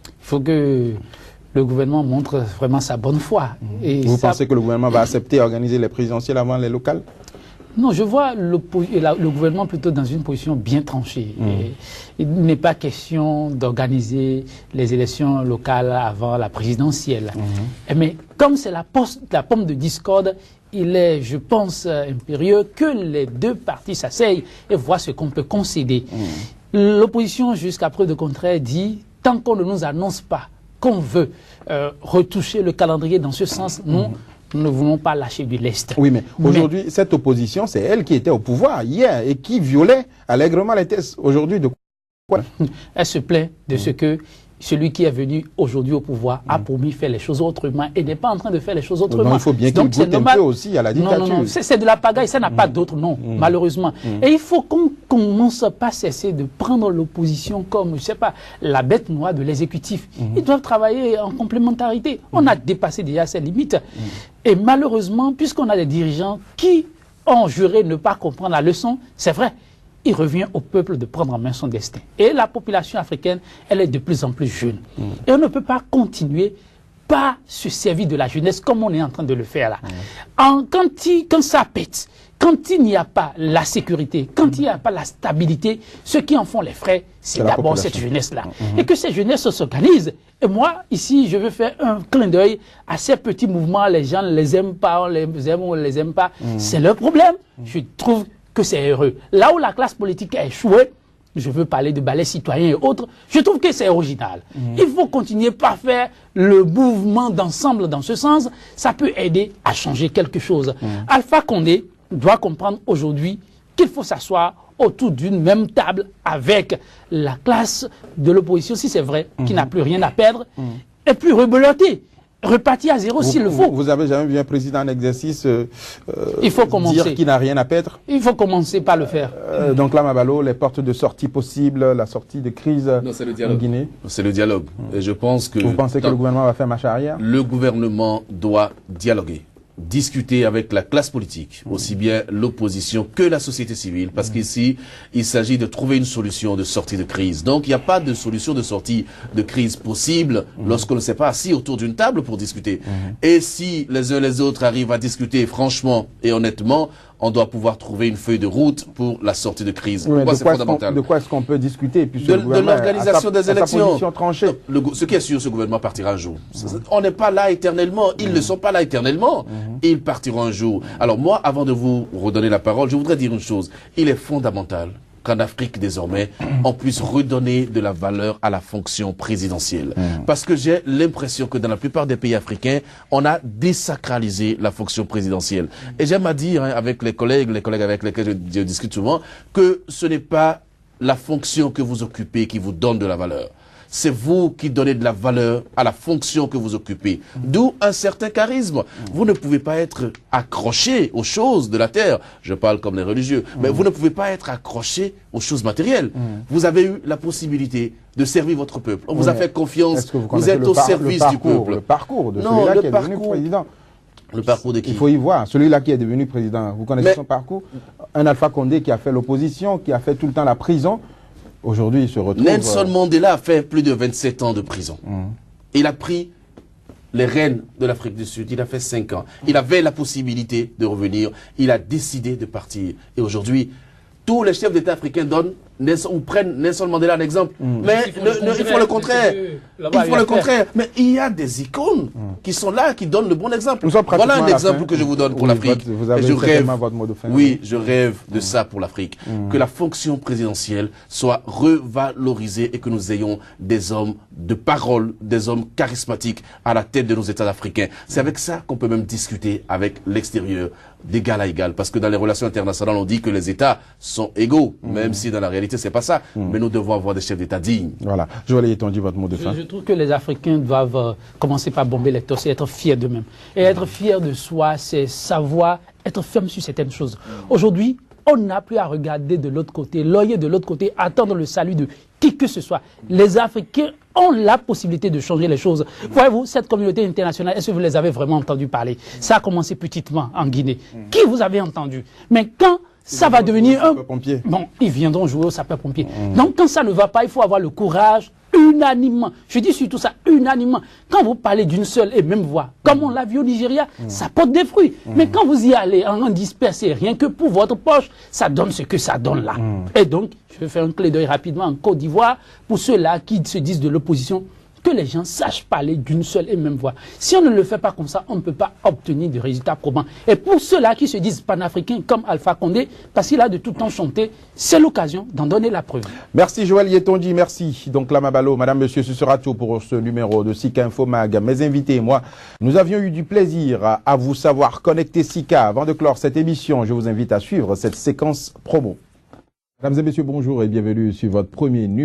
Il faut que le gouvernement montre vraiment sa bonne foi. Et vous pensez que le gouvernement va accepter organiser les présidentielles avant les locales? Non, je vois le gouvernement plutôt dans une position bien tranchée. Il n'est pas question d'organiser les élections locales avant la présidentielle. Mais comme c'est la pomme de discorde, il est, je pense, impérieux que les deux parties s'asseyent et voient ce qu'on peut concéder. L'opposition, jusqu'à preuve de contraire, dit tant qu'on ne nous annonce pas qu'on veut retoucher le calendrier dans ce sens, nous ne voulons pas lâcher du lest. Oui, mais aujourd'hui, cette opposition, c'est elle qui était au pouvoir hier et qui violait allègrement les tests. Aujourd'hui, de quoi? Elle se plaint de ce que celui qui est venu aujourd'hui au pouvoir a promis faire les choses autrement et n'est pas en train de faire les choses autrement. Donc, il faut bien qu'il goûte un peu aussi à la dictature. Non, c'est de la pagaille, ça n'a pas d'autre nom, malheureusement. Et il faut qu'on commence pas cesser de prendre l'opposition comme, je sais pas, la bête noire de l'exécutif. Ils doivent travailler en complémentarité. On a dépassé déjà ces limites. Et malheureusement, puisqu'on a des dirigeants qui ont juré ne pas comprendre la leçon, c'est vrai. Il revient au peuple de prendre en main son destin. Et la population africaine, elle est de plus en plus jeune. Et on ne peut pas continuer par se servir de la jeunesse comme on est en train de le faire là. Quand ça pète, quand il n'y a pas la sécurité, quand il n'y a pas la stabilité, ceux qui en font les frais, c'est d'abord cette jeunesse-là. Et que ces jeunesses s'organisent. Et moi, ici, je veux faire un clin d'œil à ces petits mouvements. Les gens ne les aiment pas, on les aime ou on ne les aime pas. C'est leur problème. Je trouve que c'est heureux. Là où la classe politique a échoué, je veux parler de balais citoyens et autres, je trouve que c'est original. Il faut continuer par faire le mouvement d'ensemble dans ce sens. Ça peut aider à changer quelque chose. Alpha Condé doit comprendre aujourd'hui qu'il faut s'asseoir autour d'une même table avec la classe de l'opposition, si c'est vrai, qui n'a plus rien à perdre, et puis rebeloter. Repartir à zéro s'il le faut. Vous avez jamais vu un président en exercice il faut commencer. Dire qu'il n'a rien à perdre? Il faut commencer par le faire. Donc là, Mabalo, les portes de sortie possibles, la sortie de crise en Guinée? C'est le dialogue. Et je pense que... Vous pensez que le gouvernement va faire marche arrière? Le gouvernement doit dialoguer, discuter avec la classe politique, aussi bien l'opposition que la société civile, parce qu'ici, il s'agit de trouver une solution de sortie de crise. Donc, il n'y a pas de solution de sortie de crise possible lorsqu'on ne s'est pas assis autour d'une table pour discuter. Et si les uns les autres arrivent à discuter franchement et honnêtement, on doit pouvoir trouver une feuille de route pour la sortie de crise. Oui, c'est fondamental. De quoi est-ce qu'on peut discuter de l'organisation des élections. Tranchée. Ce qui est sûr, ce gouvernement partira un jour. On n'est pas là éternellement. Ils ne sont pas là éternellement. Ils partiront un jour. Alors moi, avant de vous redonner la parole, je voudrais dire une chose. Il est fondamental qu'en Afrique, désormais, on puisse redonner de la valeur à la fonction présidentielle. Parce que j'ai l'impression que dans la plupart des pays africains, on a désacralisé la fonction présidentielle. Et j'aime à dire, avec les collègues avec lesquels je discute souvent, que ce n'est pas la fonction que vous occupez qui vous donne de la valeur. C'est vous qui donnez de la valeur à la fonction que vous occupez. D'où un certain charisme. Vous ne pouvez pas être accroché aux choses de la terre. Je parle comme les religieux. Mais vous ne pouvez pas être accroché aux choses matérielles. Vous avez eu la possibilité de servir votre peuple. On vous a fait confiance. Vous êtes au service du peuple. Le parcours de celui-là qui est devenu président. Le parcours de qui? Il faut y voir. Celui-là qui est devenu président. Vous connaissez son parcours? Un Alpha Condé qui a fait l'opposition, qui a fait tout le temps la prison. Aujourd'hui, il se retrouve... Nelson Mandela a fait plus de 27 ans de prison. Il a pris les rênes de l'Afrique du Sud. Il a fait 5 ans. Il avait la possibilité de revenir. Il a décidé de partir. Et aujourd'hui, tous les chefs d'État africains donnent ou prennent Nelson Mandela en exemple. Mais il faut le contraire. Il faut le contraire. Mais il y a des icônes qui sont là, qui donnent le bon exemple. Voilà un exemple que je vous donne pour l'Afrique. Je rêve, votre mot de fin. Oui, je rêve de ça pour l'Afrique. Que la fonction présidentielle soit revalorisée et que nous ayons des hommes de parole, des hommes charismatiques à la tête de nos États africains. C'est avec ça qu'on peut même discuter avec l'extérieur d'égal à égal. Parce que dans les relations internationales, on dit que les États sont égaux, même si dans la réalité, c'est pas ça. Mais nous devons avoir des chefs d'État dignes. Voilà. Joël Yetonji, votre mot de fin. Je trouve que les Africains doivent commencer par bomber les torses et être fiers d'eux-mêmes. Et être fiers de soi, c'est savoir être ferme sur certaines choses. Aujourd'hui, on n'a plus à regarder de l'autre côté, l'œil de l'autre côté, attendre le salut de qui que ce soit. Les Africains ont la possibilité de changer les choses. Voyez-vous, cette communauté internationale, est-ce que vous les avez vraiment entendu parler? Ça a commencé petitement en Guinée. Qui vous avez entendu? Mais quand ça va devenir un... Bon, ils viendront jouer au sapeur-pompier. Donc quand ça ne va pas, il faut avoir le courage unanimement. Je dis surtout ça, unanimement. Quand vous parlez d'une seule et même voix, comme on l'a vu au Nigeria, ça porte des fruits. Mais quand vous y allez en dispersé, rien que pour votre poche, ça donne ce que ça donne là. Et donc, je vais faire un clé d'œil rapidement en Côte d'Ivoire, pour ceux-là qui se disent de l'opposition, que les gens sachent parler d'une seule et même voix. Si on ne le fait pas comme ça, on ne peut pas obtenir de résultats probants. Et pour ceux-là qui se disent panafricains comme Alpha Condé, parce qu'il a de tout temps chanté, c'est l'occasion d'en donner la preuve. Merci Joël Yetonji, merci. Donc Lamabalo, madame, monsieur, ce sera tout pour ce numéro de Sika Info Mag. Mes invités et moi, nous avions eu du plaisir à vous savoir connecter Sika. Avant de clore cette émission, je vous invite à suivre cette séquence promo. Mesdames et messieurs, bonjour et bienvenue sur votre premier numéro.